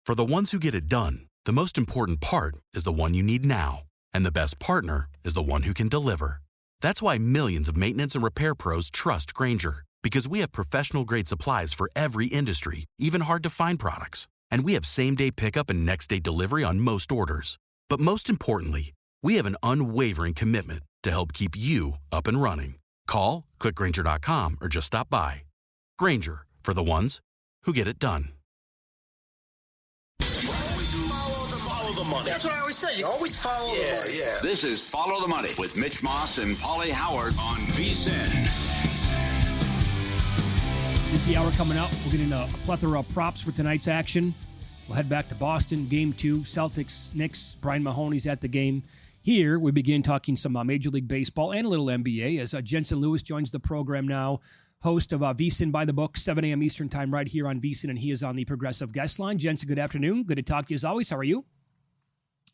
For the ones who get it done, the most important part is the one you need now. And the best partner is the one who can deliver. That's why millions of maintenance and repair pros trust Grainger, because we have professional-grade supplies for every industry, even hard-to-find products. And we have same-day pickup and next-day delivery on most orders. But most importantly, we have an unwavering commitment to help keep you up and running. Call, click Grainger.com, or just stop by. Grainger, for the ones who get it done. Follow the money. That's what I always say. You always follow the money. Yeah. This is Follow the Money with Mitch Moss and Pauly Howard on VSiN. It's the hour coming up. We're getting a plethora of props for tonight's action. We'll head back to Boston, Game 2, Celtics, Knicks. Brian Mahoney's at the game. Here, we begin talking some Major League Baseball and a little NBA as Jensen Lewis joins the program now, host of VSiN by the Book, 7 a.m. Eastern Time right here on VSiN, and he is on the Progressive Guest Line. Jensen, good afternoon. Good to talk to you as always. How are you?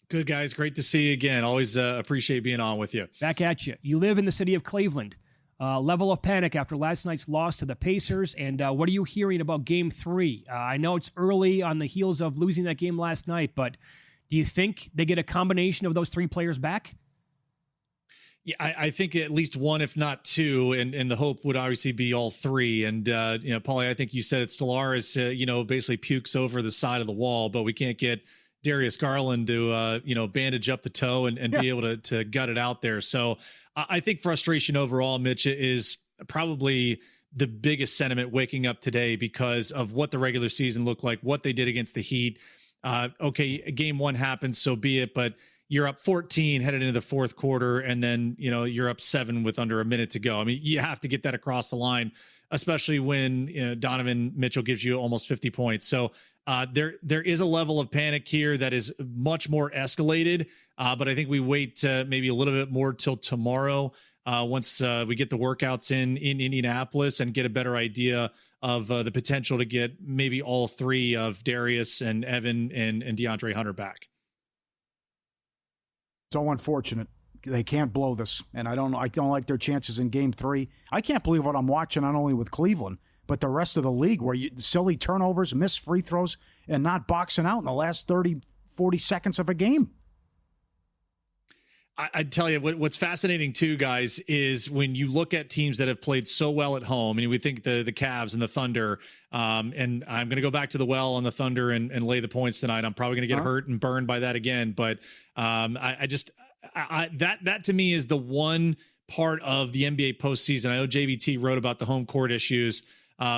Good, guys. Great to see you again. Always appreciate being on with you. Back at you. You live in the city of Cleveland. Level of panic after last night's loss to the Pacers, and what are you hearing about Game 3? I know it's early on the heels of losing that game last night, but do you think they get a combination of those three players back? Yeah, I think at least one, if not two, and the hope would obviously be all three. And, Pauly, I think you said it, Stellaris, basically pukes over the side of the wall, but we can't get Darius Garland to, bandage up the toe and be able to gut it out there. So I think frustration overall, Mitch, is probably the biggest sentiment waking up today because of what the regular season looked like, what they did against the Heat. Okay, game one happens, so be it, but you're up 14 headed into the fourth quarter, and then, you're up 7 with under a minute to go. I mean, you have to get that across the line, especially when, Donovan Mitchell gives you almost 50 points. So there is a level of panic here that is much more escalated, but I think we wait maybe a little bit more till tomorrow once we get the workouts in Indianapolis and get a better idea of the potential to get maybe all three of Darius and Evan and DeAndre Hunter back. So unfortunate. They can't blow this, and I don't like their chances in Game 3. I can't believe what I'm watching, not only with Cleveland, but the rest of the league, where silly turnovers, missed free throws, and not boxing out in the last 30, 40 seconds of a game. I'd tell you what's fascinating too, guys, is when you look at teams that have played so well at home, and we think the Cavs and the Thunder, and I'm going to go back to the well on the Thunder and lay the points tonight. I'm probably going to get hurt and burned by that again, but that to me is the one part of the NBA postseason. I know JVT wrote about the home court issues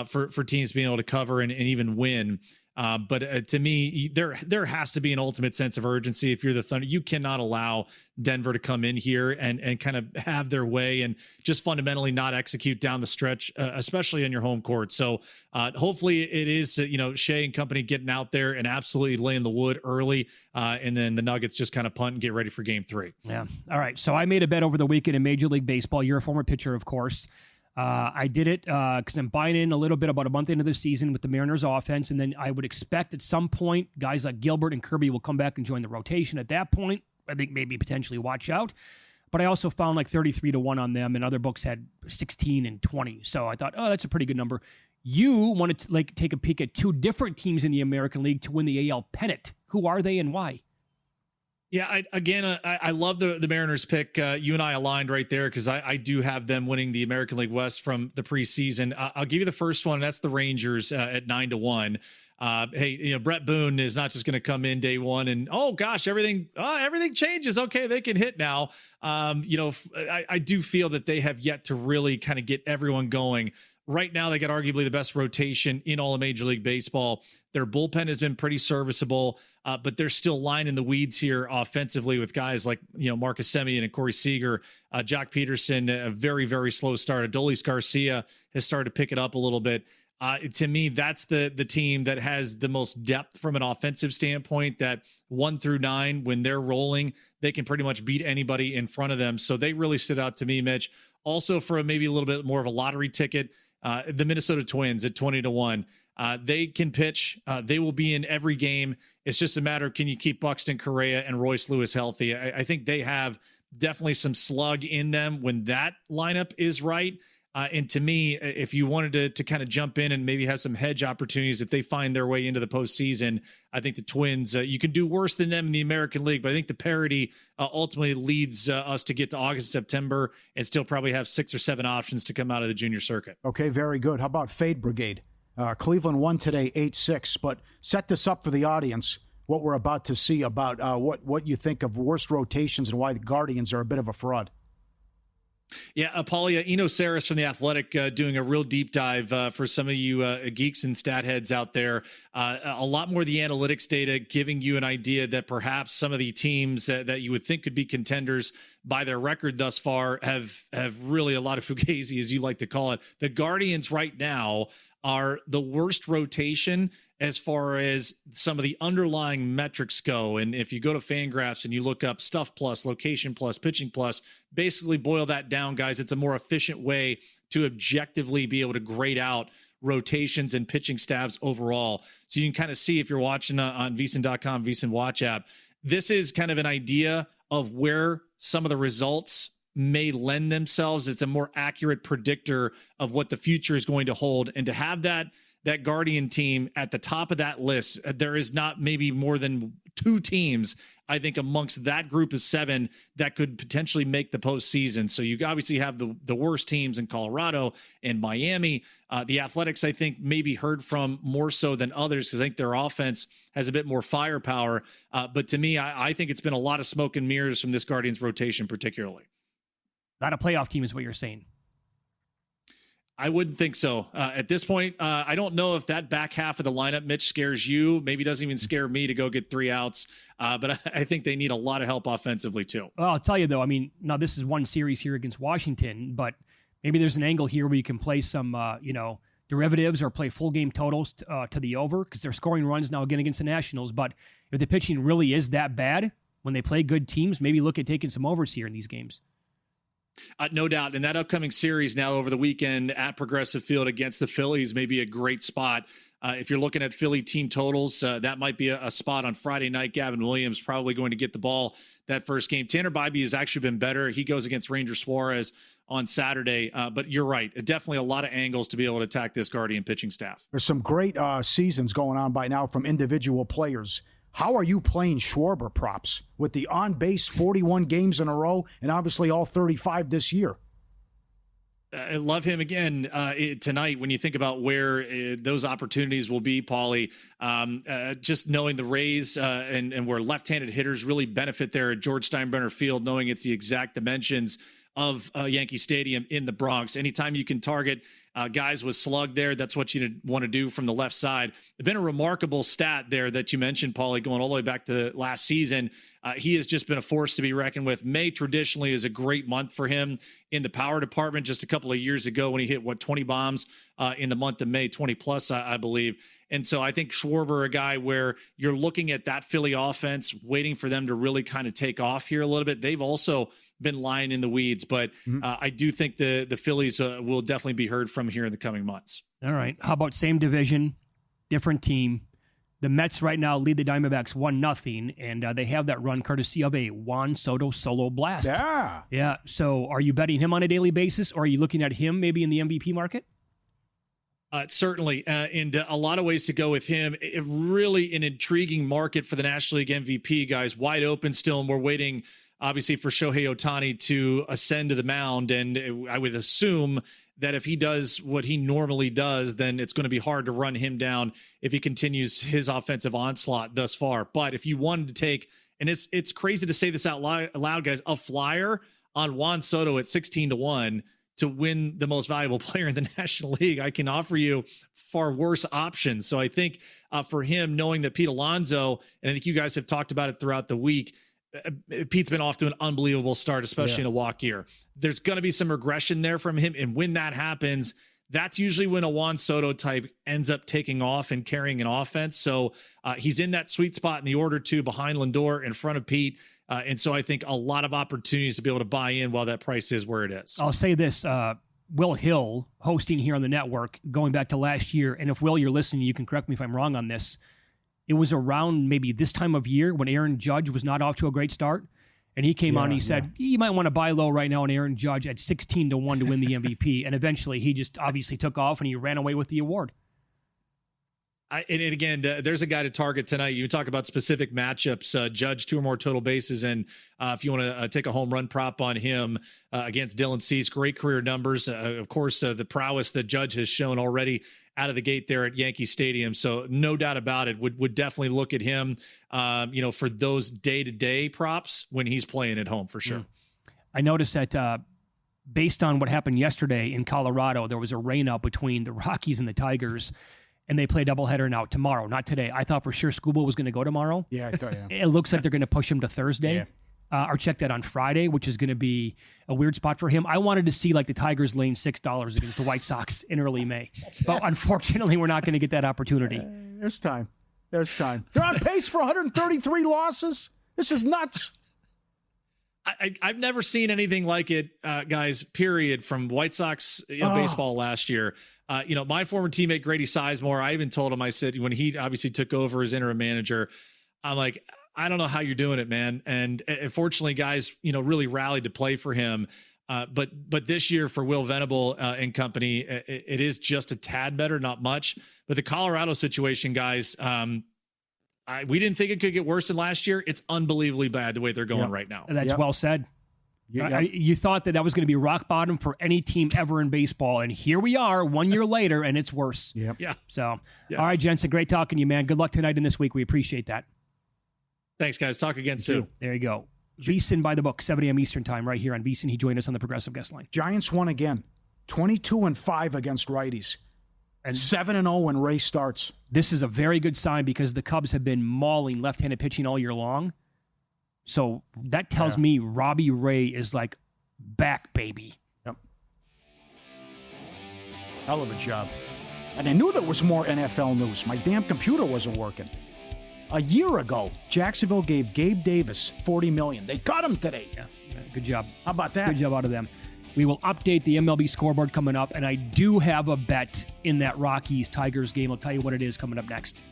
for teams being able to cover and even win. But to me, there has to be an ultimate sense of urgency. If you're the Thunder, you cannot allow Denver to come in here and kind of have their way and just fundamentally not execute down the stretch, especially on your home court. So hopefully it is, Shea and company getting out there and absolutely laying the wood early. And then the Nuggets just kind of punt and get ready for Game 3. Yeah. All right. So I made a bet over the weekend in Major League Baseball. You're a former pitcher, of course. I did it because I'm buying in a little bit about a month into the season with the Mariners offense, and then I would expect at some point guys like Gilbert and Kirby will come back and join the rotation. At that point, I think maybe potentially watch out. But I also found like 33-1 on them, and other books had 16 and 20. So I thought, that's a pretty good number. You wanted to take a peek at two different teams in the American League to win the AL pennant. Who are they and why? Yeah, I love the Mariners pick. You and I aligned right there because I do have them winning the American League West from the preseason. I'll give you the first one. That's the Rangers at 9-1. Hey, Brett Boone is not just going to come in day one and, oh gosh, everything changes. Okay, they can hit now. I do feel that they have yet to really kind of get everyone going. Right now, they got arguably the best rotation in all of Major League Baseball. Their bullpen has been pretty serviceable, but they're still lining the weeds here offensively with guys like, Marcus Semien and Corey Seager, Jack Peterson, a very, very slow start. Adolis Garcia has started to pick it up a little bit. To me, that's the team that has the most depth from an offensive standpoint, that 1 through 9, when they're rolling, they can pretty much beat anybody in front of them. So they really stood out to me, Mitch. Also, for maybe a little bit more of a lottery ticket, the Minnesota Twins at 20-1. They can pitch. They will be in every game. It's just a matter of, can you keep Buxton Correa and Royce Lewis healthy? I think they have definitely some slug in them when that lineup is right. And to me, if you wanted to kind of jump in and maybe have some hedge opportunities, if they find their way into the postseason, I think the Twins, you can do worse than them in the American League. But I think the parity ultimately leads us to get to August, September, and still probably have 6 or 7 options to come out of the junior circuit. Okay, very good. How about Fade Brigade? Cleveland won today 8-6, but set this up for the audience, what we're about to see about what you think of worst rotations and why the Guardians are a bit of a fraud. Yeah, Pauly, Eno Saris from The Athletic doing a real deep dive for some of you geeks and stat heads out there. A lot more of the analytics data giving you an idea that perhaps some of the teams that you would think could be contenders by their record thus far have really a lot of fugazi, as you like to call it. The Guardians right now are the worst rotation as far as some of the underlying metrics go. And if you go to Fangraphs and you look up stuff plus, location plus, pitching plus, basically boil that down, guys. It's a more efficient way to objectively be able to grade out rotations and pitching staffs overall. So you can kind of see, if you're watching on VSiN.com, VSiN Watch app, this is kind of an idea of where some of the results may lend themselves. It's a more accurate predictor of what the future is going to hold. And to have that Guardian team at the top of that list, there is not maybe more than 2 teams, I think, amongst that group of 7 that could potentially make the postseason. So you obviously have the worst teams in Colorado and Miami. The Athletics, I think, maybe heard from more so than others because I think their offense has a bit more firepower. But to me, I think it's been a lot of smoke and mirrors from this Guardians rotation particularly. Not a playoff team is what you're saying. I wouldn't think so. At this point, I don't know if that back half of the lineup, Mitch, scares you. Maybe doesn't even scare me to go get 3 outs. But I think they need a lot of help offensively, too. Well, I'll tell you, though, I mean, now this is one series here against Washington, but maybe there's an angle here where you can play some, derivatives or play full game totals to the over because they're scoring runs now again against the Nationals. But if the pitching really is that bad when they play good teams, maybe look at taking some overs here in these games. No doubt. And that upcoming series now over the weekend at Progressive Field against the Phillies may be a great spot. If you're looking at Philly team totals, that might be a spot on Friday night. Gavin Williams probably going to get the ball that first game. Tanner Bybee has actually been better. He goes against Ranger Suarez on Saturday. But you're right. Definitely a lot of angles to be able to attack this Guardian pitching staff. There's some great seasons going on by now from individual players. How are you playing Schwarber props with the on-base 41 games in a row and obviously all 35 this year? I love him again tonight when you think about where those opportunities will be, Pauly. Just knowing the Rays and where left-handed hitters really benefit there at George Steinbrenner Field, knowing it's the exact dimensions of Yankee Stadium in the Bronx. Anytime you can target guys with slug there, that's what you want to do from the left side. It's been a remarkable stat there that you mentioned, Pauly, going all the way back to last season. He has just been a force to be reckoned with. May traditionally is a great month for him in the power department. Just a couple of years ago when he hit, 20 bombs in the month of May, 20 plus, I believe. And so I think Schwarber, a guy where you're looking at that Philly offense, waiting for them to really kind of take off here a little bit. They've also been lying in the weeds, but I do think the Phillies will definitely be heard from here in the coming months. All right. How about same division, different team? The Mets right now lead the Diamondbacks 1-0, and they have that run courtesy of a Juan Soto solo blast. Yeah. So are you betting him on a daily basis, or are you looking at him maybe in the MVP market? Certainly, and a lot of ways to go with him. Really an intriguing market for the National League MVP, guys. Wide open still, and we're waiting, obviously, for Shohei Ohtani to ascend to the mound, and I would assume that if he does what he normally does, then it's going to be hard to run him down if he continues his offensive onslaught thus far. But if you wanted to take, and it's crazy to say this out loud, guys, a flyer on Juan Soto at 16-1 to win the most valuable player in the National League, I can offer you far worse options. So I think for him, knowing that Pete Alonso, and I think you guys have talked about it throughout the week, Pete's been off to an unbelievable start, especially in a walk year. There's going to be some regression there from him. And when that happens, that's usually when a Juan Soto type ends up taking off and carrying an offense. So he's in that sweet spot in the order too, behind Lindor, in front of Pete. And so I think a lot of opportunities to be able to buy in while that price is where it is. I'll say this, Will Hill hosting here on the network going back to last year. And if Will, you're listening, you can correct me if I'm wrong on this. It was around maybe this time of year when Aaron Judge was not off to a great start. And he came out and he said, you might want to buy low right now on Aaron Judge at 16-1 to win the MVP. And eventually he just obviously took off and he ran away with the award. And again, there's a guy to target tonight. You talk about specific matchups, Judge 2 or more total bases. And if you want to take a home run prop on him against Dylan Cease, great career numbers. Of course, the prowess that Judge has shown already out of the gate there at Yankee Stadium. So no doubt about it, would definitely look at him, for those day-to-day props when he's playing at home for sure. I noticed that based on what happened yesterday in Colorado, there was a rainout between the Rockies and the Tigers. And they play doubleheader now tomorrow, not today. I thought for sure Scuba was going to go tomorrow. Yeah, I thought, It looks like they're going to push him to Thursday. Yeah. Or check that on Friday, which is going to be a weird spot for him. I wanted to see like the Tigers laying $6 against the White Sox in early May. But unfortunately, we're not going to get that opportunity. There's time. They're on pace for 133 losses. This is nuts. I've never seen anything like it, guys, period, from White Sox baseball last year. My former teammate, Grady Sizemore, I even told him, I said, when he obviously took over as interim manager, I'm like, I don't know how you're doing it, man. And fortunately, guys, really rallied to play for him. But this year for Will Venable and company, it is just a tad better, not much. But the Colorado situation, guys, we didn't think it could get worse than last year. It's unbelievably bad the way they're going right now. That's well said. You thought that was going to be rock bottom for any team ever in baseball, and here we are 1 year later, and it's worse. Yep. Yeah. So, yes. All right, Jensen, great talking to you, man. Good luck tonight and this week. We appreciate that. Thanks, guys. Talk again soon. There you go. VSiN by the book, 7 a.m. Eastern time, right here on VSiN. He joined us on the Progressive Guest Line. Giants won again, 22-5 against righties, and 7-0 when Ray starts. This is a very good sign because the Cubs have been mauling left-handed pitching all year long. So that tells me Robbie Ray is like back, baby. Yep. Hell of a job. And I knew there was more NFL news. My damn computer wasn't working. A year ago, Jacksonville gave Gabe Davis $40 million. They cut him today. Yeah, good job. How about that? Good job out of them. We will update the MLB scoreboard coming up, and I do have a bet in that Rockies-Tigers game. I'll tell you what it is coming up next.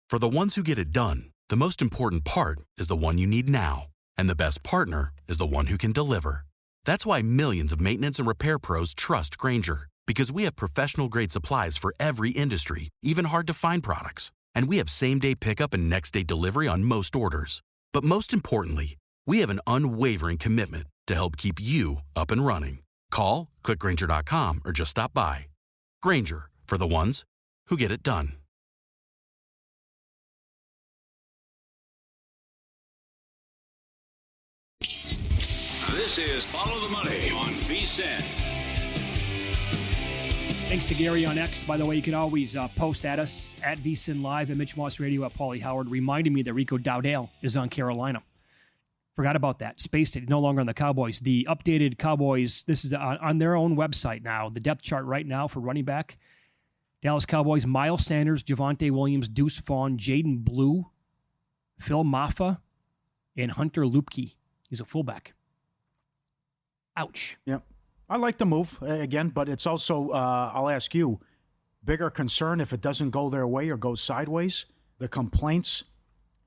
For the ones who get it done, the most important part is the one you need now. And the best partner is the one who can deliver. That's why millions of maintenance and repair pros trust Grainger, because we have professional-grade supplies for every industry, even hard-to-find products. And we have same-day pickup and next-day delivery on most orders. But most importantly, we have an unwavering commitment to help keep you up and running. Call, click Grainger.com, or just stop by. Grainger, for the ones who get it done. This is Follow the Money on VSiN. Thanks to Gary on X. By the way, you can always post at us at VSiN Live and Mitch Moss Radio at Pauly Howard, reminding me that Rico Dowdale is on Carolina. Forgot about that. Spaced it. No longer on the Cowboys. The updated Cowboys, this is on their own website now. The depth chart right now for running back. Dallas Cowboys, Miles Sanders, Javonte Williams, Deuce Vaughn, Jaden Blue, Phil Maffa, and Hunter Lupke. He's a fullback. Ouch. Yep. I like the move, again, but it's also, I'll ask you, bigger concern if it doesn't go their way or goes sideways, the complaints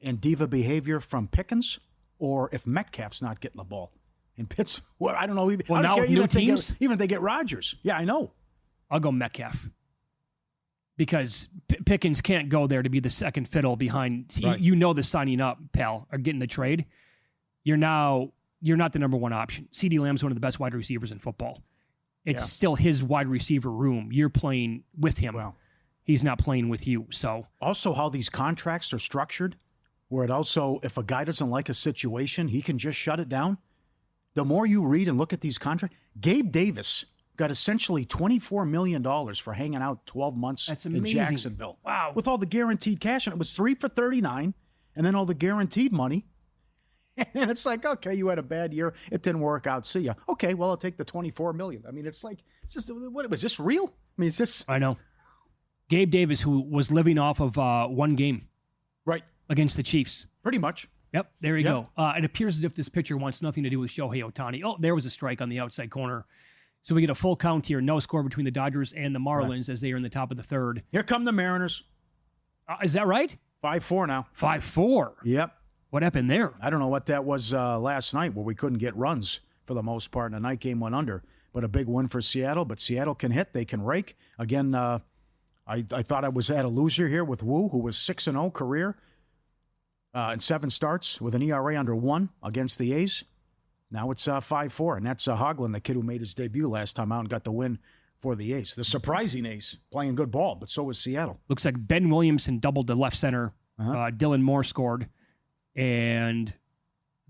and diva behavior from Pickens, or if Metcalf's not getting the ball. In Pittsburgh, well, I don't know. Well, now with new teams? Even if they get Rodgers. Yeah, I know. I'll go Metcalf. Because Pickens can't go there to be the second fiddle behind. Right. You know the signing up, pal, or getting the trade. You're not the number one option. CeeDee Lamb's one of the best wide receivers in football. It's still his wide receiver room. You're playing with him. Well, he's not playing with you. So also how these contracts are structured, where it also, if a guy doesn't like a situation, he can just shut it down. The more you read and look at these contracts, Gabe Davis got essentially $24 million for hanging out 12 months in Jacksonville. Wow. With all the guaranteed cash. And it was 3 for $39, and then all the guaranteed money. And it's like, okay, you had a bad year. It didn't work out. See ya. Okay, well, I'll take the $24 million. I mean, it's like, it's just, what was this real? I mean, is this? I know. Gabe Davis, who was living off of one game. Right. Against the Chiefs. Pretty much. Yep, there you go. It appears as if this pitcher wants nothing to do with Shohei Ohtani. Oh, there was a strike on the outside corner. So we get a full count here. No score between the Dodgers and the Marlins as they are in the top of the third. Here come the Mariners. Is that right? 5-4 now. 5-4. Yep. What happened there? I don't know what that was last night where we couldn't get runs for the most part, and the night game went under. But a big win for Seattle. But Seattle can hit. They can rake. Again, I thought I was at a loser here with Wu, who was 6-0 career in 7 starts with an ERA under 1 against the A's. Now it's 5-4, and that's Hoagland, the kid who made his debut last time out and got the win for the A's. The surprising A's, playing good ball, but so was Seattle. Looks like Ben Williamson doubled to left center. Dylan Moore scored, and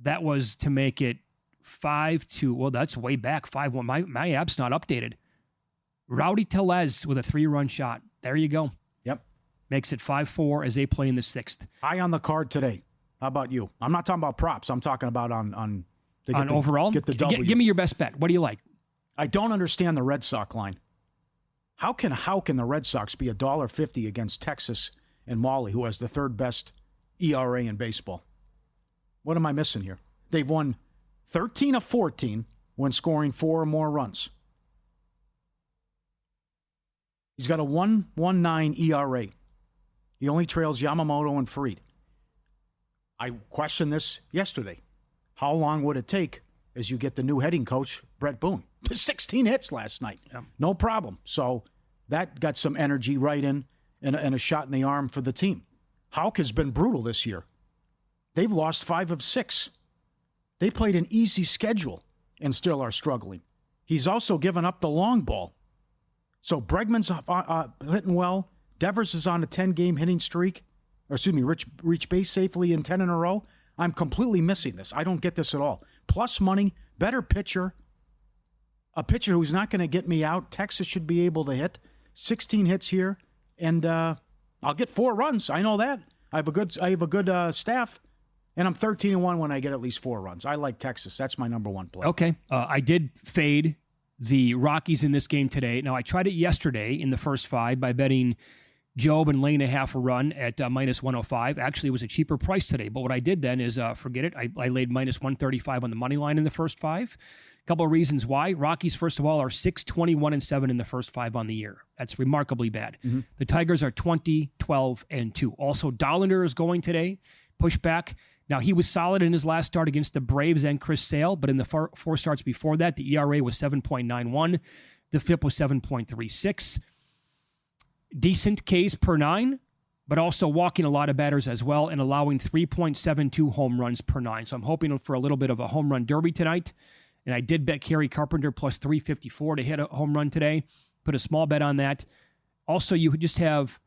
that was to make it 5-2. Well, that's way back, 5-1. My app's not updated. Rowdy Tellez with a 3-run shot. There you go. Yep. Makes it 5-4 as they play in the 6th. High on the card today. How about you? I'm not talking about props. I'm talking about on overall? Get the W. Give me your best bet. What do you like? I don't understand the Red Sox line. How can the Red Sox be $1.50 against Texas and Pauly, who has the 3rd best ERA in baseball? What am I missing here? They've won 13 of 14 when scoring 4 or more runs. He's got a 1.19 ERA. He only trails Yamamoto and Fried. I questioned this yesterday. How long would it take as you get the new hitting coach, Brett Boone? 16 hits last night. Yeah. No problem. So that got some energy right in and a shot in the arm for the team. Houck has been brutal this year. They've lost 5 of 6. They played an easy schedule and still are struggling. He's also given up the long ball. So Bregman's hitting well. Devers is on a 10-game hitting streak. Reach base safely in 10 in a row. I'm completely missing this. I don't get this at all. Plus money, better pitcher, a pitcher who's not going to get me out. Texas should be able to hit 16 hits here, and I'll get 4 runs. I know that. I have a good staff, and I'm 13-1 when I get at least 4 runs. I like Texas. That's my number 1 play. Okay, I did fade the Rockies in this game today. Now I tried it yesterday in the first 5 by betting Job and laying a half a run at minus 105. Actually, it was a cheaper price today. But what I did then is forget it. I laid minus 135 on the money line in the first 5. A couple of reasons why. Rockies, first of all, are 6-21-7 in the first 5 on the year. That's remarkably bad. Mm-hmm. The Tigers are 20-12-2. Also, Dollander is going today. Pushback. Now, he was solid in his last start against the Braves and Chris Sale, but in the 4 starts before that, the ERA was 7.91. The FIP was 7.36. Decent Ks per 9, but also walking a lot of batters as well and allowing 3.72 home runs per 9. So I'm hoping for a little bit of a home run derby tonight. And I did bet Kerry Carpenter plus 354 to hit a home run today. Put a small bet on that. Also, you just have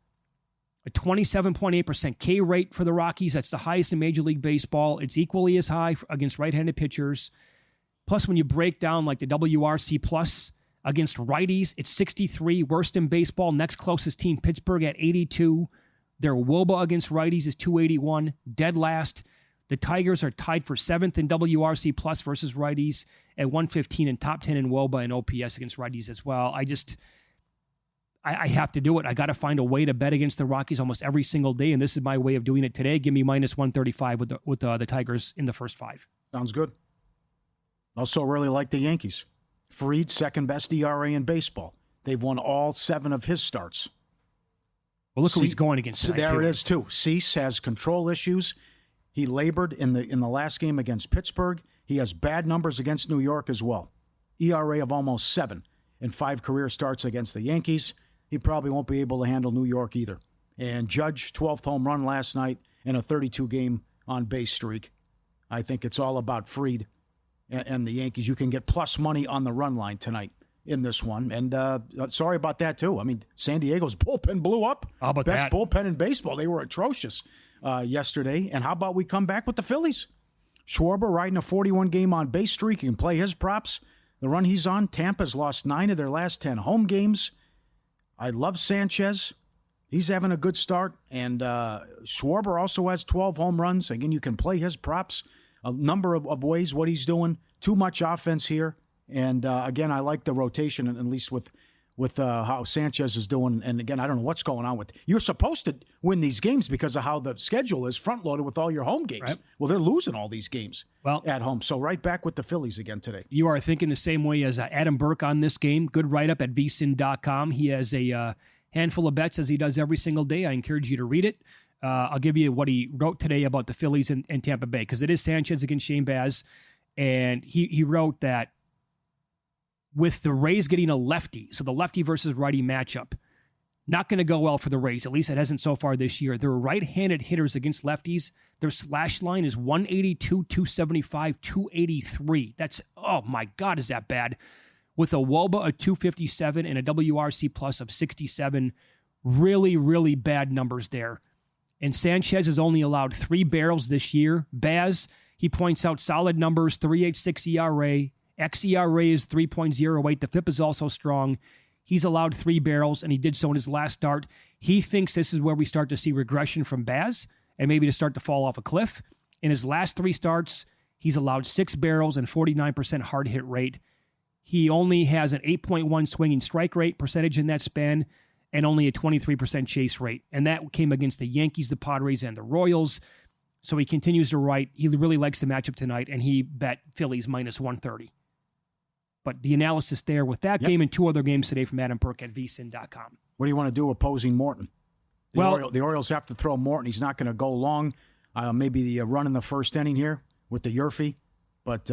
a 27.8% K rate for the Rockies. That's the highest in Major League Baseball. It's equally as high against right-handed pitchers. Plus, when you break down like the WRC plus against righties, it's 63, worst in baseball. Next closest team, Pittsburgh at 82. Their WOBA against righties is 281, dead last. The Tigers are tied for 7th in WRC plus versus righties at 115 and top 10 in WOBA and OPS against righties as well. I have to do it. I got to find a way to bet against the Rockies almost every single day, and this is my way of doing it today. Give me minus 135 with the Tigers in the first 5. Sounds good. Also really like the Yankees. Fried, 2nd best ERA in baseball. They've won all 7 of his starts. Well, look who he's going against tonight, there it is, too. Cease has control issues. He labored in the last game against Pittsburgh. He has bad numbers against New York as well. ERA of almost 7 in 5 career starts against the Yankees. He probably won't be able to handle New York either. And Judge, 12th home run last night and a 32-game on-base streak. I think it's all about Fried and the Yankees. You can get plus money on the run line tonight in this one. And sorry about that, too. I mean, San Diego's bullpen blew up. How about Best that? bullpen in baseball. They were atrocious yesterday. And how about we come back with the Phillies? Schwarber riding a 41-game on-base streak. You can play his props. The run he's on, Tampa's lost 9 of their last 10 home games. I love Sanchez. He's having a good start. And Schwarber also has 12 home runs. Again, you can play his props a number of ways what he's doing. Too much offense here. And again, I like the rotation, at least with with how Sanchez is doing. And again, I don't know what's going on with. You're supposed to win these games because of how the schedule is front loaded with all your home games. Right. Well, they're losing all these games at home. So right back with the Phillies again today. You are thinking the same way as Adam Burke on this game. Good write-up at VSiN.com. He has a handful of bets as he does every single day. I encourage you to read it. I'll give you what he wrote today about the Phillies and Tampa Bay, because it is Sanchez against Shane Baz. And he wrote that with the Rays getting a lefty, so the lefty versus righty matchup, not going to go well for the Rays. At least it hasn't so far this year. They're right-handed hitters against lefties. Their slash line is 182, 275, 283. That's, oh my God, is that bad? With a WOBA of 257 and a WRC plus of 67. Really, really bad numbers there. And Sanchez has only allowed 3 barrels this year. Baz, he points out solid numbers, 3.86 ERA. xERA is 3.08. The FIP is also strong. He's allowed 3 barrels, and he did so in his last start. He thinks this is where we start to see regression from Baz and maybe to start to fall off a cliff. In his last 3 starts, he's allowed 6 barrels and 49% hard hit rate. He only has an 8.1 swinging strike rate percentage in that span and only a 23% chase rate. And that came against the Yankees, the Padres, and the Royals. So he continues to write. He really likes the matchup tonight, and he bet Phillies minus 130. But the analysis there with that game and 2 other games today from Adam Burke at VSiN.com. What do you want to do opposing Morton? The Orioles have to throw Morton. He's not going to go long. Maybe the run in the first inning here with the Yurfee. But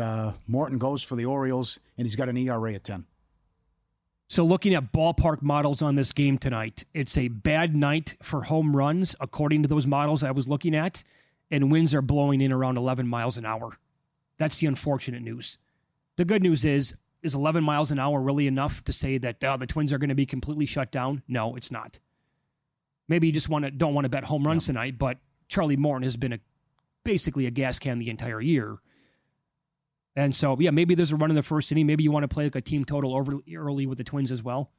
Morton goes for the Orioles, and he's got an ERA at 10. So looking at ballpark models on this game tonight, it's a bad night for home runs, according to those models I was looking at, and winds are blowing in around 11 miles an hour. That's the unfortunate news. The good news is 11 miles an hour really enough to say that the Twins are going to be completely shut down? No, it's not. Maybe you just don't want to bet home runs tonight, but Charlie Morton has been basically a gas can the entire year. And so, maybe there's a run in the first inning. Maybe you want to play like a team total over early with the Twins as well.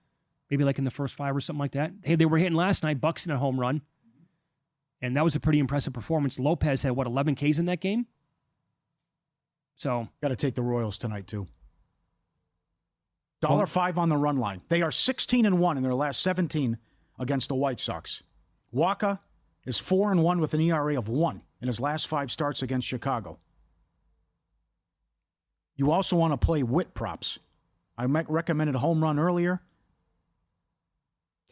Maybe like in the first 5 or something like that. Hey, they were hitting last night, Buxton a home run. And that was a pretty impressive performance. Lopez had, 11 Ks in that game? So. Got to take the Royals tonight, too. $1.05 on the run line. They are 16-1 in their last 17 against the White Sox. Waka is 4-1 with an ERA of 1 in his last 5 starts against Chicago. You also want to play Witt props. I recommended a home run earlier.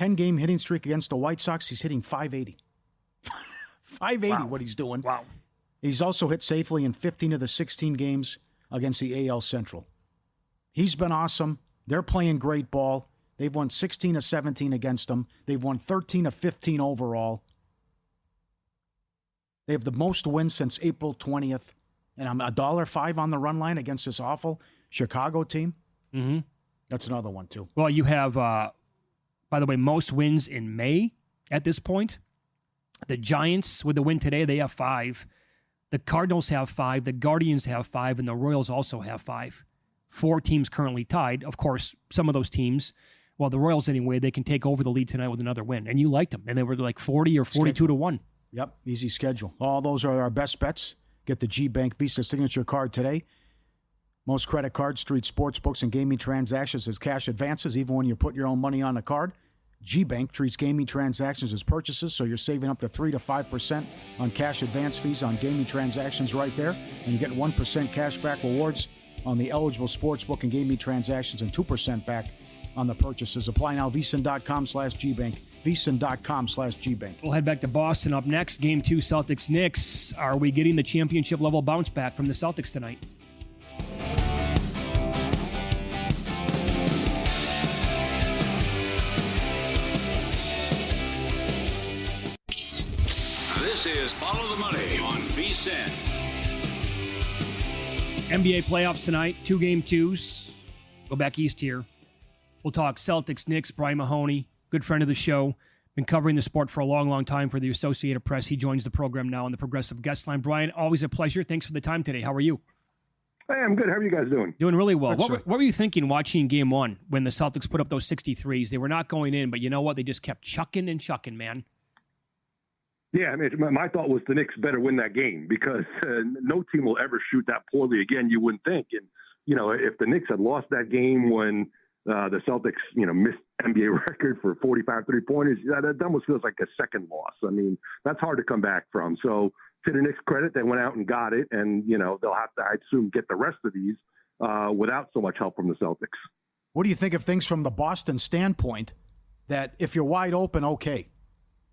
10-game hitting streak against the White Sox. He's hitting 580. 580, what he's doing. Wow. He's also hit safely in 15 of the 16 games against the AL Central. He's been awesome. They're playing great ball. They've won 16 of 17 against them. They've won 13 of 15 overall. They have the most wins since April 20th. And I'm $1.05 on the run line against this awful Chicago team. Mm-hmm. That's another one, too. Well, you have, by the way, most wins in May at this point. The Giants, with the win today, they have 5. The Cardinals have 5. The Guardians have 5. And the Royals also have 5. 4 teams currently tied. Of course, some of those teams, well, the Royals anyway, they can take over the lead tonight with another win. And you liked them. And they were like 40 or 42 to 1. Yep, easy schedule. All those are our best bets. Get the G-Bank Visa Signature Card today. Most credit cards, street sportsbooks, and gaming transactions as cash advances, even when you put your own money on the card. G-Bank treats gaming transactions as purchases, so you're saving up to 3 to 5% on cash advance fees on gaming transactions right there. And you get 1% cash back rewards on the eligible sportsbook and gaming transactions and 2% back on the purchases. Apply now, VSiN.com/GBank. VSiN.com/GBank. We'll head back to Boston up next. Game 2, Celtics-Knicks. Are we getting the championship-level bounce back from the Celtics tonight? This is Follow the Money on VSiN. NBA playoffs tonight, 2 game 2s. Go back east here. We'll talk Celtics, Knicks, Brian Mahoney, good friend of the show. Been covering the sport for a long, long time for the Associated Press. He joins the program now on the Progressive Guest Line. Brian, always a pleasure. Thanks for the time today. How are you? Hey, I'm good. How are you guys doing? Doing really well. What were you thinking watching Game 1 when the Celtics put up those 63s? They were not going in, but you know what? They just kept chucking and chucking, man. Yeah, I mean, my thought was the Knicks better win that game because no team will ever shoot that poorly again, you wouldn't think. And, if the Knicks had lost that game when the Celtics, missed NBA record for 45 3-pointers. That almost feels like a second loss. I mean, that's hard to come back from. So to the Knicks' credit, they went out and got it, and they'll have to, I assume, get the rest of these without so much help from the Celtics. What do you think of things from the Boston standpoint? That if you're wide open, okay,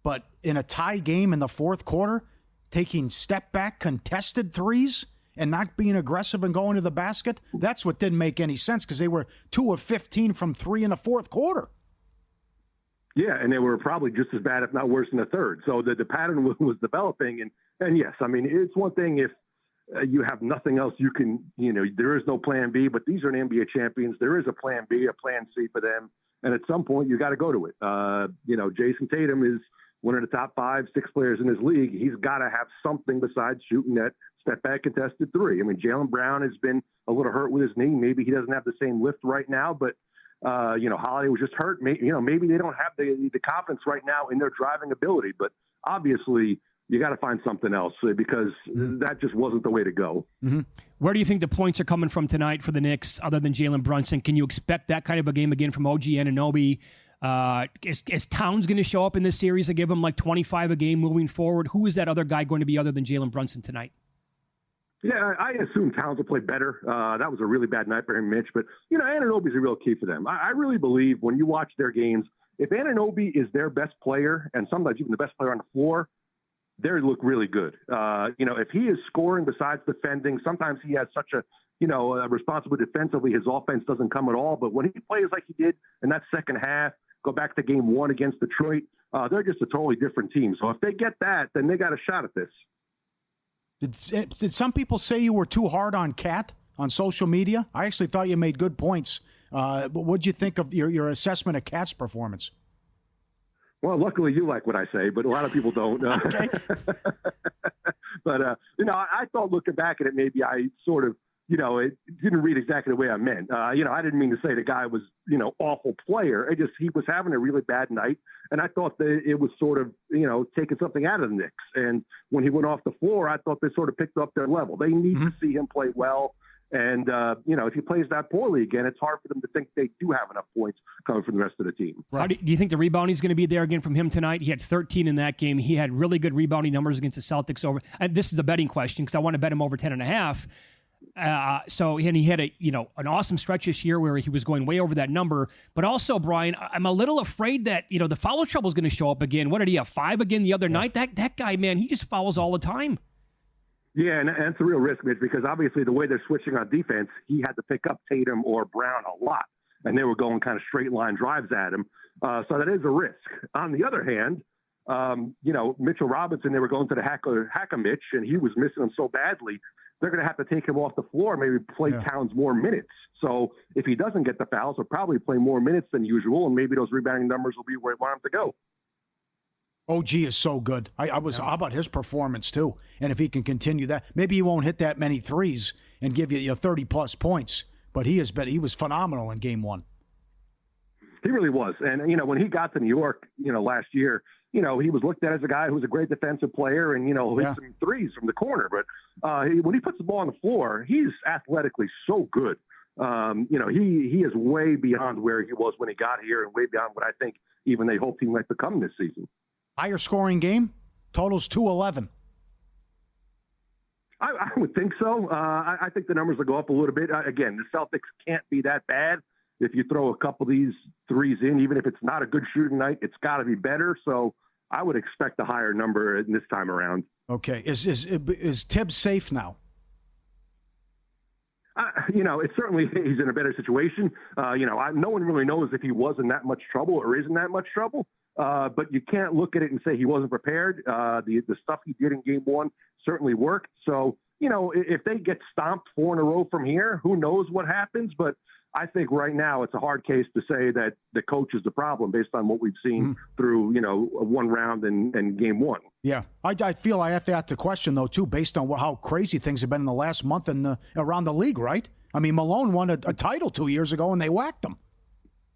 but in a tie game in the fourth quarter, taking step back contested threes and not being aggressive and going to the basket, that's what didn't make any sense because they were 2 of 15 from 3 in the fourth quarter. Yeah, and they were probably just as bad, if not worse, in the third. So the pattern was developing. And yes, I mean, it's one thing if you have nothing else you can, there is no plan B, but these are an NBA champions. There is a plan B, a plan C for them. And at some point, you got to go to it. Jason Tatum is one of the top 5, 6 players in his league. He's got to have something besides shooting that step-back contested three. I mean, Jaylen Brown has been a little hurt with his knee. Maybe he doesn't have the same lift right now, but, Holiday was just hurt. Maybe they don't have the confidence right now in their driving ability. But obviously, you got to find something else because that just wasn't the way to go. Mm-hmm. Where do you think the points are coming from tonight for the Knicks other than Jalen Brunson? Can you expect that kind of a game again from OG Anunoby? Is Towns going to show up in this series and give him like 25 a game moving forward? Who is that other guy going to be other than Jalen Brunson tonight? Yeah, I assume Towns will play better. That was a really bad night for him, Mitch. But, Anunoby's a real key for them. I really believe when you watch their games, if Anunoby is their best player and sometimes even the best player on the floor, they look really good. If he is scoring besides defending, sometimes he has such a responsible defensively. His offense doesn't come at all. But when he plays like he did in that second half, go back to game 1 against Detroit, they're just a totally different team. So if they get that, then they got a shot at this. Did some people say you were too hard on Cat on social media? I actually thought you made good points. But what did you think of your assessment of Cat's performance? Well, luckily you like what I say, but a lot of people don't. Okay. But, I thought looking back at it, maybe I sort of, it didn't read exactly the way I meant. I didn't mean to say the guy was, awful player. He was having a really bad night. And I thought that it was sort of, taking something out of the Knicks. And when he went off the floor, I thought they sort of picked up their level. They need to see him play well. And, if he plays that poorly again, it's hard for them to think they do have enough points coming from the rest of the team. Right. Do you think the rebounding is going to be there again from him tonight? He had 13 in that game. He had really good rebounding numbers against the Celtics over. And this is a betting question because I want to bet him over 10.5. And he had an awesome stretch this year where he was going way over that number. But also, Brian, I'm a little afraid that, the foul trouble is going to show up again. What did he have, 5 again the other night? That guy, man, he just fouls all the time. Yeah, and it's a real risk, Mitch, because obviously the way they're switching on defense, he had to pick up Tatum or Brown a lot, and they were going kind of straight line drives at him. So that is a risk. On the other hand, Mitchell Robinson, they were going to the hack-a-Mitch, and he was missing him so badly, they're going to have to take him off the floor, maybe play Towns more minutes. So if he doesn't get the fouls, he'll probably play more minutes than usual, and maybe those rebounding numbers will be where he wants him to go. OG is so good. How about his performance, too? And if he can continue that, maybe he won't hit that many threes and give you 30-plus points, but he was phenomenal in Game 1. He really was. And, when he got to New York, last year, he was looked at as a guy who was a great defensive player and, hit some threes from the corner. But when he puts the ball on the floor, he's athletically so good. He is way beyond where he was when he got here and way beyond what I think even they hoped he might become this season. Higher scoring game, totals 211. I would think so. I think the numbers will go up a little bit. Again, the Celtics can't be that bad. If you throw a couple of these threes in, even if it's not a good shooting night, it's got to be better. So I would expect a higher number this time around. Okay. Is Tibbs safe now? It's certainly he's in a better situation. No one really knows if he was in that much trouble or isn't that much trouble. But you can't look at it and say he wasn't prepared. The stuff he did in Game 1 certainly worked. So, if they get stomped 4 in a row from here, who knows what happens? But I think right now it's a hard case to say that the coach is the problem based on what we've seen through, one round and Game 1. Yeah. I feel I have to ask the question, though, too, based on how crazy things have been in the last month around the league, right? I mean, Malone won a title 2 years ago, and they whacked him.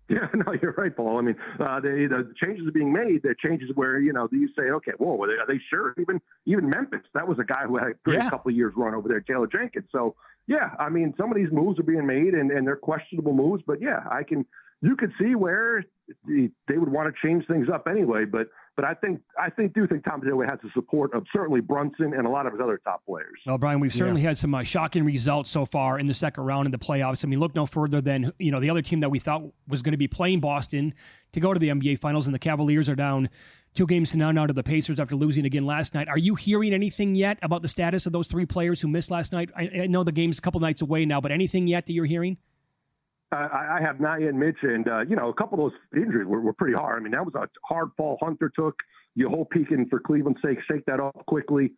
Yeah, no, you're right, Paul. I mean, the changes are being made. The changes where, you say, okay, whoa, are they sure? Even Memphis, that was a guy who had a great couple of years run over there, Taylor Jenkins. So, yeah, I mean, some of these moves are being made and they're questionable moves, but yeah, you could see where they would want to change things up anyway. But I think Tom Thibodeau has the support of certainly Brunson and a lot of his other top players. Well, Brian, we've certainly had some shocking results so far in the second round in the playoffs. I mean, look no further than, the other team that we thought was going to be playing Boston to go to the NBA Finals, and the Cavaliers are down 2 games to none now to the Pacers after losing again last night. Are you hearing anything yet about the status of those 3 players who missed last night? I know the game's a couple nights away now, but anything yet that you're hearing? I have not yet, Mitch, and a couple of those injuries were pretty hard. I mean, that was a hard fall Hunter took. You hope he can, for Cleveland's sake, shake that off quickly.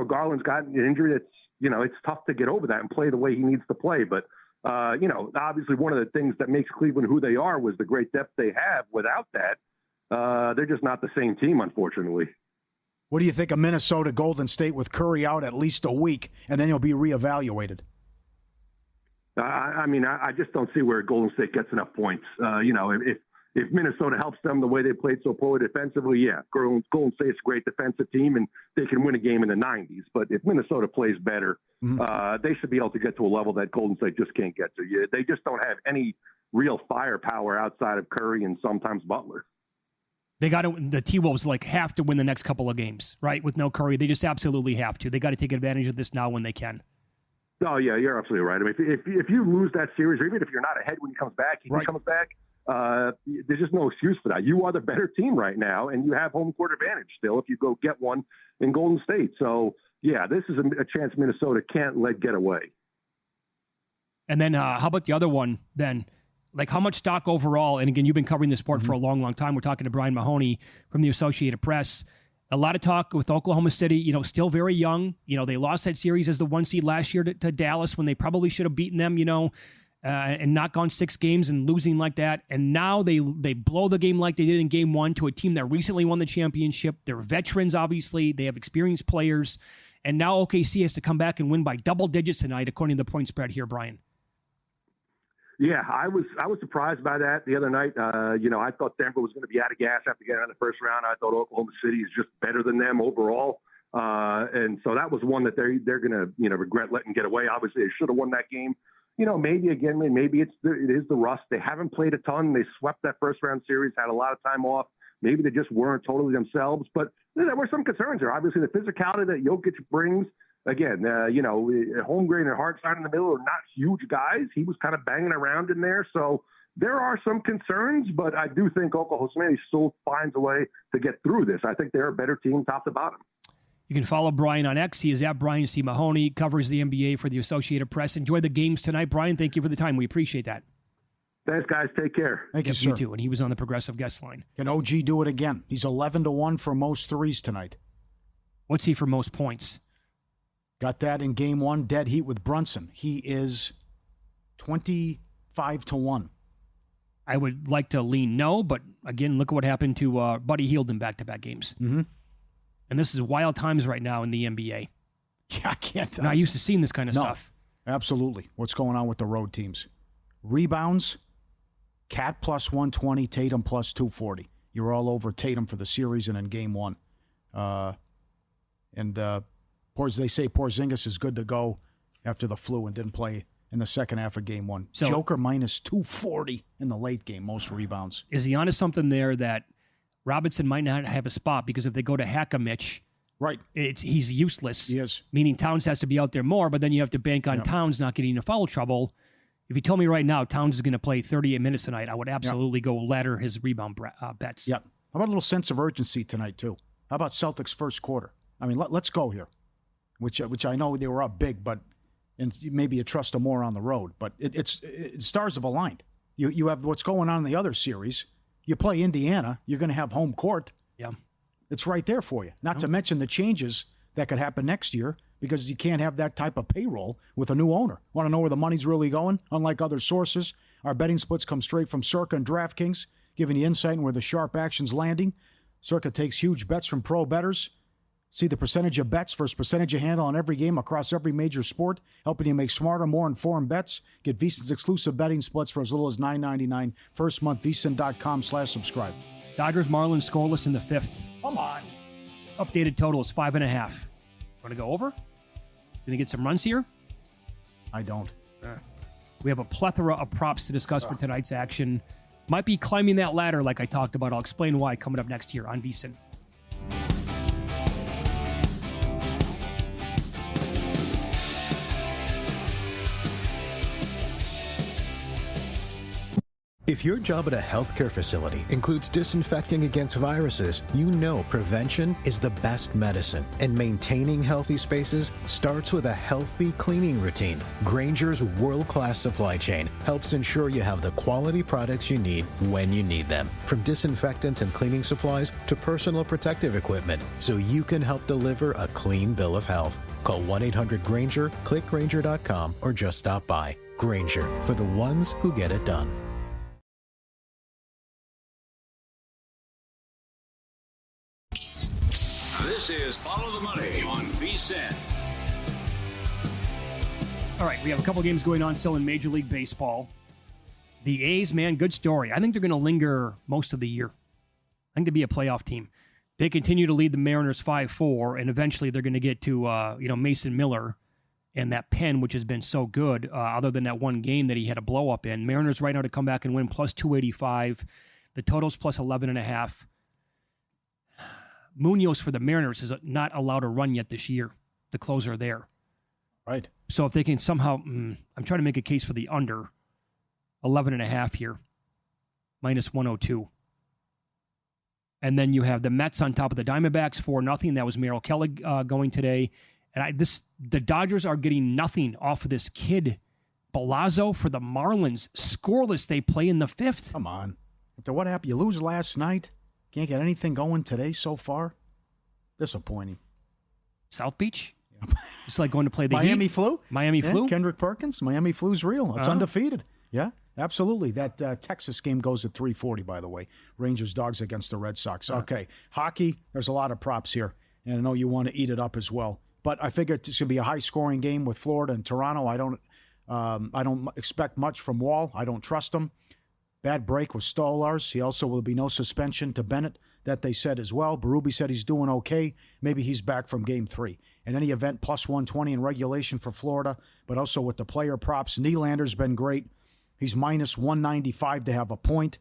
Garland's got an injury that's, it's tough to get over that and play the way he needs to play. But, obviously one of the things that makes Cleveland who they are was the great depth they have. Without that, they're just not the same team, unfortunately. What do you think of Minnesota Golden State with Curry out at least a week, and then he'll be reevaluated? I just don't see where Golden State gets enough points. If Minnesota helps them the way they played so poorly defensively, yeah, Golden State's a great defensive team and they can win a game in the 90s. But if Minnesota plays better, they should be able to get to a level that Golden State just can't get to. They just don't have any real firepower outside of Curry and sometimes Butler. They got to, the T-Wolves have to win the next couple of games, right? With no Curry, they just absolutely have to. They got to take advantage of this now when they can. Oh, yeah, you're absolutely right. I mean, if you lose that series, or even if you're not ahead when he comes back, there's just no excuse for that. You are the better team right now, and you have home court advantage still if you go get one in Golden State. So, yeah, this is a chance Minnesota can't let get away. And then how about the other one then? How much stock overall, and again, you've been covering this sport for a long, long time. We're talking to Brian Mahoney from the Associated Press. A lot of talk with Oklahoma City, still very young. They lost that series as the 1 seed last year to Dallas when they probably should have beaten them, and not gone 6 games and losing like that. And now they blow the game like they did in game 1 to a team that recently won the championship. They're veterans, obviously. They have experienced players. And now OKC has to come back and win by double digits tonight, according to the point spread here, Brian. Yeah, I was surprised by that the other night. I thought Denver was going to be out of gas after getting out of the first round. I thought Oklahoma City is just better than them overall. And so that was one that they're going to, regret letting get away. Obviously, they should have won that game. Maybe it is the rust. They haven't played a ton. They swept that first round series, had a lot of time off. Maybe they just weren't totally themselves. But there were some concerns there. Obviously, the physicality that Jokic brings. Again, Holmgren and Hartenstein in the middle are not huge guys. He was kind of banging around in there. So there are some concerns, but I do think Oklahoma City still finds a way to get through this. I think they're a better team top to bottom. You can follow Brian on X. He is at Brian C. Mahoney, covers the NBA for the Associated Press. Enjoy the games tonight. Brian, thank you for the time. We appreciate that. Thanks, guys. Take care. Thank you, sir. You too. And he was on the Progressive Guest Line. Can OG do it again? He's 11-1 for most threes tonight. What's he for most points? Got that in game 1, dead heat with Brunson. He is 25-1. I would like to lean no, but again, look at what happened to Buddy Hield in back-to-back games. Mm-hmm. And this is wild times right now in the NBA. Yeah, I can't. I'm not used to seeing this kind of stuff. Absolutely. What's going on with the road teams? Rebounds, Cat plus 120, Tatum plus 240. You're all over Tatum for the series and in game 1. They say Porzingis is good to go after the flu and didn't play in the second half of game 1. So, Joker minus 240 in the late game, most rebounds. Is he onto something there that Robinson might not have a spot because if they go to Hack-a-Mitch, right, he's useless. He is. Meaning Towns has to be out there more, but then you have to bank on Towns not getting into foul trouble. If you told me right now Towns is going to play 38 minutes tonight, I would absolutely go ladder his rebound bets. Yeah. How about a little sense of urgency tonight, too? How about Celtics first quarter? I mean, let's go here. Which I know they were up big, and maybe you trust them more on the road. But it's stars have aligned. You have what's going on in the other series. You play Indiana, you're going to have home court. Yeah, it's right there for you. Not to mention the changes that could happen next year because you can't have that type of payroll with a new owner. Want to know where the money's really going? Unlike other sources, our betting splits come straight from Circa and DraftKings, giving you insight in where the sharp action's landing. Circa takes huge bets from pro bettors. See the percentage of bets versus percentage of handle on every game across every major sport, helping you make smarter, more informed bets. Get VSiN's exclusive betting splits for as little as $9.99. First month, VSiN.com/subscribe. Dodgers Marlins scoreless in the 5th. Come on. Updated total is 5.5. Want to go over? Going to get some runs here? I don't. We have a plethora of props to discuss for tonight's action. Might be climbing that ladder like I talked about. I'll explain why coming up next year on VSiN. If your job at a healthcare facility includes disinfecting against viruses, you know prevention is the best medicine. And maintaining healthy spaces starts with a healthy cleaning routine. Grainger's world-class supply chain helps ensure you have the quality products you need when you need them. From disinfectants and cleaning supplies to personal protective equipment, so you can help deliver a clean bill of health. Call 1-800-GRAINGER, click Grainger.com, or just stop by. Grainger, for the ones who get it done. This is Follow the Money on VSiN. All right, we have a couple games going on still in Major League Baseball. The A's, man, good story. I think they're going to linger most of the year. I think they'll be a playoff team. They continue to lead the Mariners 5-4, and eventually they're going to get to Mason Miller and that pen, which has been so good, other than that one game that he had a blow-up in. Mariners right now to come back and win plus 285. The total's plus 11.5. Munoz for the Mariners is not allowed to run yet this year. The closer there. Right. So if they can somehow, I'm trying to make a case for the under 11.5 here, minus 102. And then you have the Mets on top of the Diamondbacks 4-0. That was Merrill Kelly going today. And the Dodgers are getting nothing off of this kid, Balazzo for the Marlins. Scoreless, they play in the 5th. Come on. After what happened? You lose last night? Can't get anything going today so far? Disappointing. South Beach? Yeah. It's like going to play the Miami Heat. flu? Miami flu? Kendrick Perkins? Miami flu's real. It's undefeated. Yeah, absolutely. That Texas game goes at 3:40, by the way. Rangers Dogs against the Red Sox. Okay. Hockey, there's a lot of props here. And I know you want to eat it up as well. But I figure it's going to be a high-scoring game with Florida and Toronto. I don't expect much from Wall. I don't trust him. Bad break with Stolarz. He also will be no suspension to Bennett, that they said as well. Berube said he's doing okay. Maybe he's back from Game 3. In any event, plus 120 in regulation for Florida, but also with the player props. Nylander's been great. He's minus 195 to have a point.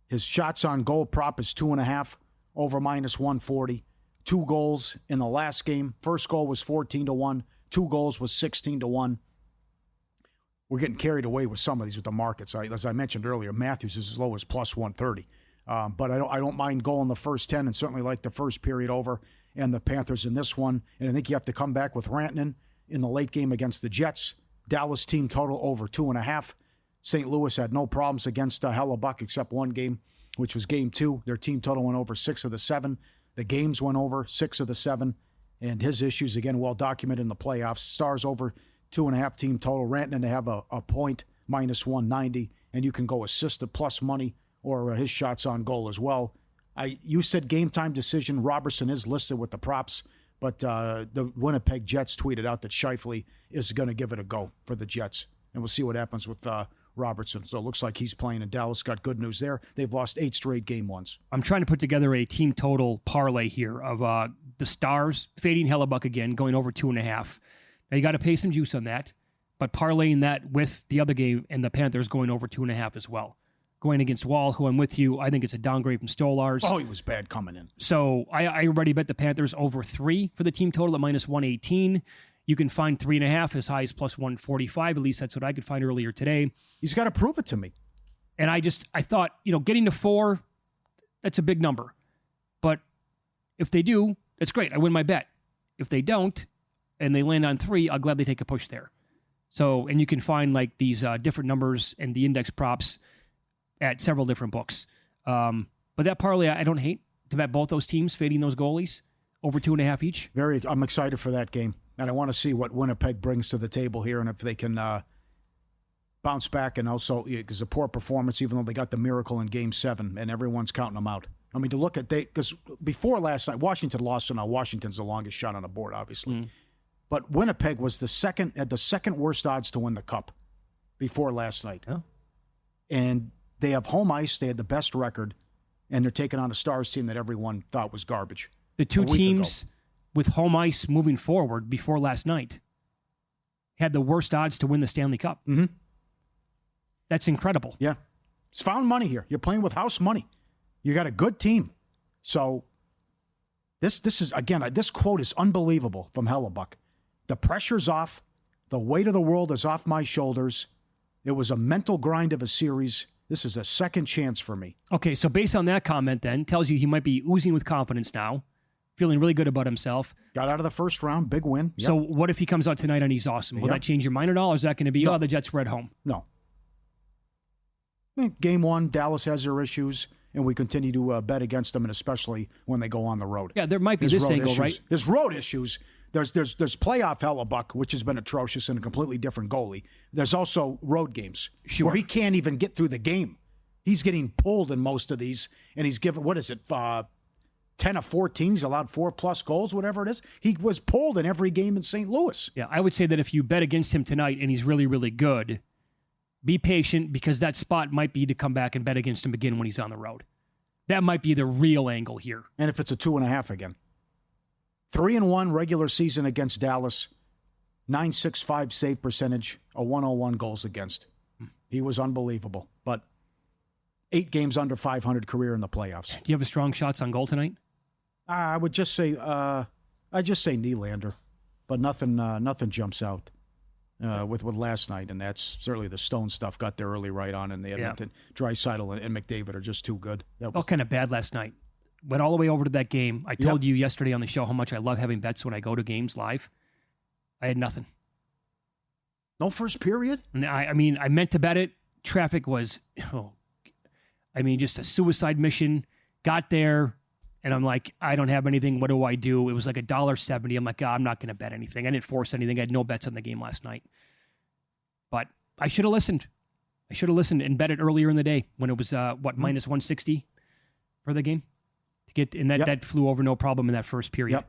His shots on goal prop is 2.5 over minus 140. 2 goals in the last game. First goal was 14-1. 2 goals was 16-1. We're getting carried away with some of these with the markets. As I mentioned earlier, Matthews is as low as plus 130. But I don't mind going the first 10 and certainly like the first period over and the Panthers in this one. And I think you have to come back with Rantanen in the late game against the Jets. Dallas team total over 2.5. St. Louis had no problems against Hellebuck except one game, which was game 2. Their team total went over 6 of the 7. The games went over 6 of the 7. And his issues, again, well documented in the playoffs. Stars over 2.5 team total. Rantanen to have a point, minus 190. And you can go assisted plus money or his shots on goal as well. You said game time decision. Robertson is listed with the props, but the Winnipeg Jets tweeted out that Scheifele is going to give it a go for the Jets. And we'll see what happens with Robertson. So it looks like he's playing, and Dallas got good news there. They've lost 8 straight game ones. I'm trying to put together a team total parlay here of the Stars fading Hellebuck again, going over 2.5. Now you got to pay some juice on that, but parlaying that with the other game and the Panthers going over 2.5 as well. Going against Wall, who I'm with you, I think it's a downgrade from Stolarz. Oh, he was bad coming in. So I already bet the Panthers over 3 for the team total at minus 118. You can find 3.5 as high as plus 145. At least that's what I could find earlier today. He's got to prove it to me. And I thought, getting to 4, that's a big number. But if they do, that's great. I win my bet. If they don't, and they land on 3, I'll gladly take a push there. So, and you can find like these different numbers and the index props at several different books. But that parlay, I don't hate to bet both those teams fading those goalies over 2.5 each. I'm excited for that game. And I want to see what Winnipeg brings to the table here and if they can bounce back. And also, because a poor performance, even though they got the miracle in Game 7, and everyone's counting them out. I mean, to look at because before last night, Washington lost, so now Washington's the longest shot on the board, obviously. But Winnipeg was had the second worst odds to win the Cup before last night. Oh. And they have home ice. They had the best record, and they're taking on a Stars team that everyone thought was garbage. The two teams with home ice moving forward before last night had the worst odds to win the Stanley Cup. Mm-hmm. That's incredible. Yeah. It's found money here. You're playing with house money. You got a good team. So this is, again, this quote is unbelievable from Hellebuck. The pressure's off. The weight of the world is off my shoulders. It was a mental grind of a series. This is a second chance for me. Okay, so based on that comment then, tells you he might be oozing with confidence now, feeling really good about himself. Got out of the first round, big win. Yep. So what if he comes out tonight and he's awesome? Will that change your mind at all, or is that going to be, the Jets were at home? No. Game 1, Dallas has their issues, and we continue to bet against them, and especially when they go on the road. Yeah, there might be this angle, issues. right? There's road issues. There's playoff Hellebuck, which has been atrocious, and a completely different goalie. There's also road games where he can't even get through the game. He's getting pulled in most of these, and he's given, 10 of 14. He's allowed 4+ goals, whatever it is. He was pulled in every game in St. Louis. Yeah, I would say that if you bet against him tonight and he's really, really good, be patient, because that spot might be to come back and bet against him again when he's on the road. That might be the real angle here. And if it's a 2.5 again. 3-1 regular season against Dallas, .965 save percentage, a 101 goals against. He was unbelievable. But 8 games under 500 career in the playoffs. Do you have a strong shots on goal tonight? I would just say, Nylander, but nothing jumps out with last night, and that's certainly the Stone stuff got there early right on in the Edmonton. Draisaitl and McDavid are just too good. Felt kind of bad last night. Went all the way over to that game. I told you yesterday on the show how much I love having bets when I go to games live. I had nothing. No first period? I mean, I meant to bet it. Traffic was, just a suicide mission. Got there, and I'm like, I don't have anything. What do I do? It was like $1.70. I'm like, I'm not going to bet anything. I didn't force anything. I had no bets on the game last night. But I should have listened. I should have listened and bet it earlier in the day when it was, minus 160 for the game. To get in that flew over no problem in that first period.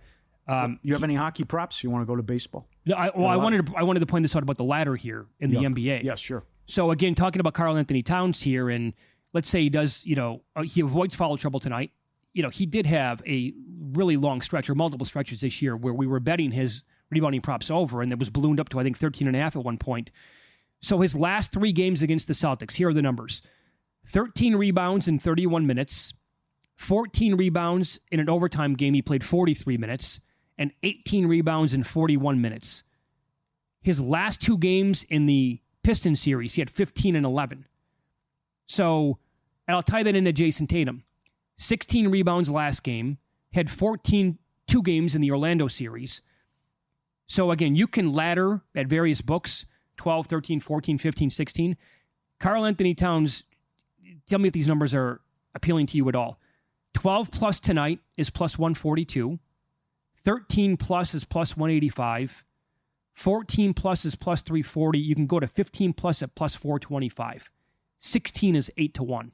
Yep. You have any hockey props? You want to go to baseball? No, I wanted to point this out about the ladder here in the NBA. Yeah, sure. So again, talking about Karl Anthony Towns here, and let's say he does, he avoids foul trouble tonight. He did have a really long stretch or multiple stretches this year where we were betting his rebounding props over, and it was ballooned up to, I think, 13.5 at one point. So his last 3 games against the Celtics, here are the numbers. 13 rebounds in 31 minutes, 14 rebounds in an overtime game. He played 43 minutes, and 18 rebounds in 41 minutes. His last 2 games in the Pistons series, he had 15 and 11. So, and I'll tie that into Jason Tatum. 16 rebounds last game, had 2 games in the Orlando series. So again, you can ladder at various books, 12, 13, 14, 15, 16. Karl Anthony Towns, tell me if these numbers are appealing to you at all. 12 plus tonight is plus 142. 13 plus is plus 185. 14 plus is plus 340. You can go to 15 plus at plus 425. 16 is 8-1.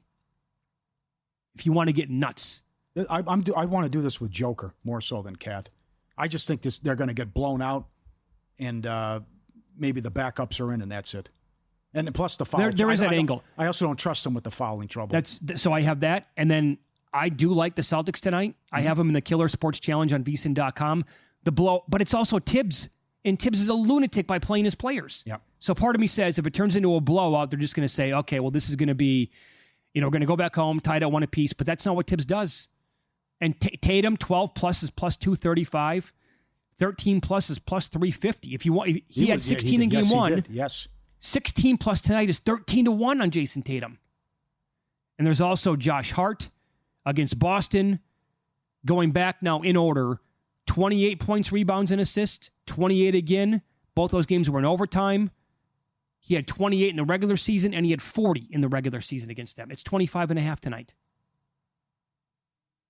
If you want to get nuts. I want to do this with Joker more so than Cat. I just think they're going to get blown out, and maybe the backups are in, and that's it. And plus the foul. There is that angle. I also don't trust them with the fouling trouble. So I have that, and then I do like the Celtics tonight. Mm-hmm. I have them in the Killer Sports Challenge on VSiN.com. The blow, but it's also Tibbs, and Tibbs is a lunatic by playing his players. Yeah. So part of me says if it turns into a blowout, they're just going to say, okay, well, this is going to be, we're going to go back home, tied at 1 apiece, but that's not what Tibbs does. And Tatum, 12 plus is plus 235. 13 plus is plus 350. If you want, he had 16 in game 1. Yes. 16 plus tonight is 13-1 on Jason Tatum. And there's also Josh Hart against Boston. Going back now in order, 28 points, rebounds, and assists. 28 again. Both those games were in overtime. He had 28 in the regular season, and he had 40 in the regular season against them. It's 25.5 tonight.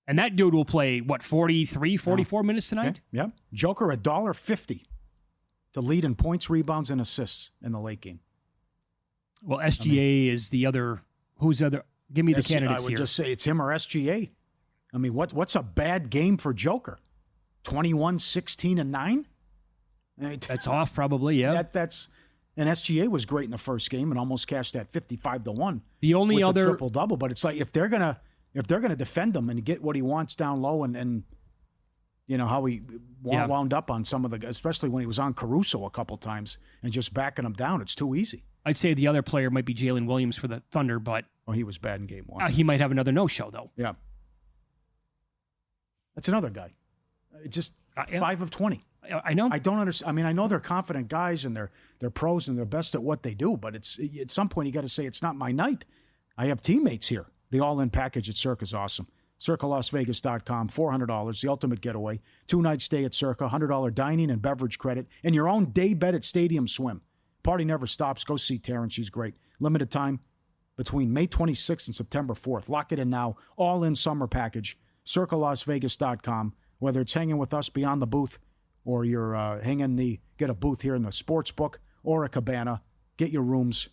And that dude will play, 44 minutes tonight? Okay. Yeah. Joker, $1.50 to lead in points, rebounds, and assists in the late game. Well, SGA is the other. Who's the other? Give me the candidates here. I would just say it's him or SGA. I mean, what's a bad game for Joker? 21, 16, and 9? That's off, probably, yeah. And SGA was great in the first game and almost cashed that 55-1. The only other triple-double, but it's like if they're gonna defend him and get what he wants down low and how he wound up on some of the, especially when he was on Caruso a couple times and just backing him down. It's too easy. I'd say the other player might be Jalen Williams for the Thunder, but he was bad in game 1. He might have another no-show, though. Yeah. That's another guy. Just 5 of 20. I know. I don't understand. I mean, I know they're confident guys and they're pros and they're best at what they do, but it's at some point you got to say it's not my night. I have teammates here. The all-in package at Circa is awesome. CircaLasVegas.com, $400, the ultimate getaway. 2-night stay at Circa, $100 dining and beverage credit, and your own day bed at Stadium Swim. Party never stops. Go see Taryn. She's great. Limited time between May 26th and September 4th. Lock it in now. All-in summer package. CircaLasVegas.com. Whether it's hanging with us beyond the booth or you're get a booth here in the sports book or a cabana, get your rooms,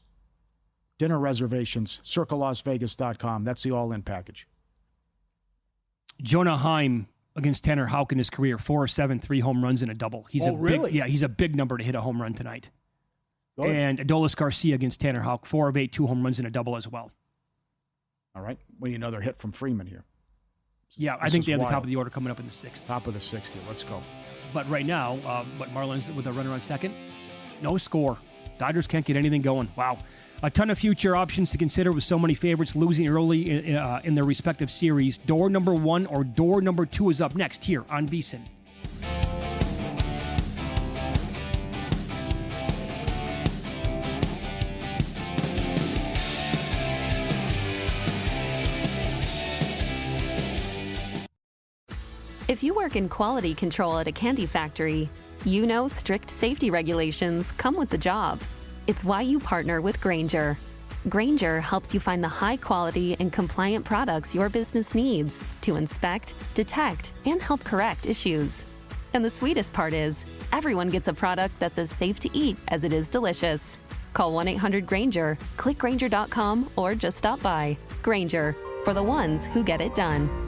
dinner reservations, CircaLasVegas.com. That's the all-in package. Jonah Heim against Tanner Houck in his career, 4-7, 3 home runs and a double. He's he's a big number to hit a home run tonight. And Adolis Garcia against Tanner Houck, 4 of 8, 2 home runs and a double as well. All right. We need another hit from Freeman here. I think they have the top of the order coming up in the 6th. Top of the 6th here. Let's go. But right now, Marlins with a runner on second, no score. Dodgers can't get anything going. Wow. A ton of future options to consider with so many favorites losing early in their respective series. Door number 1 or door number 2 is up next here on VSiN. If you work in quality control at a candy factory, you know strict safety regulations come with the job. It's why you partner with Grainger. Grainger helps you find the high quality and compliant products your business needs to inspect, detect, and help correct issues. And the sweetest part is, everyone gets a product that's as safe to eat as it is delicious. Call 1-800-GRAINGER, click Grainger.com, or just stop by. Grainger, for the ones who get it done.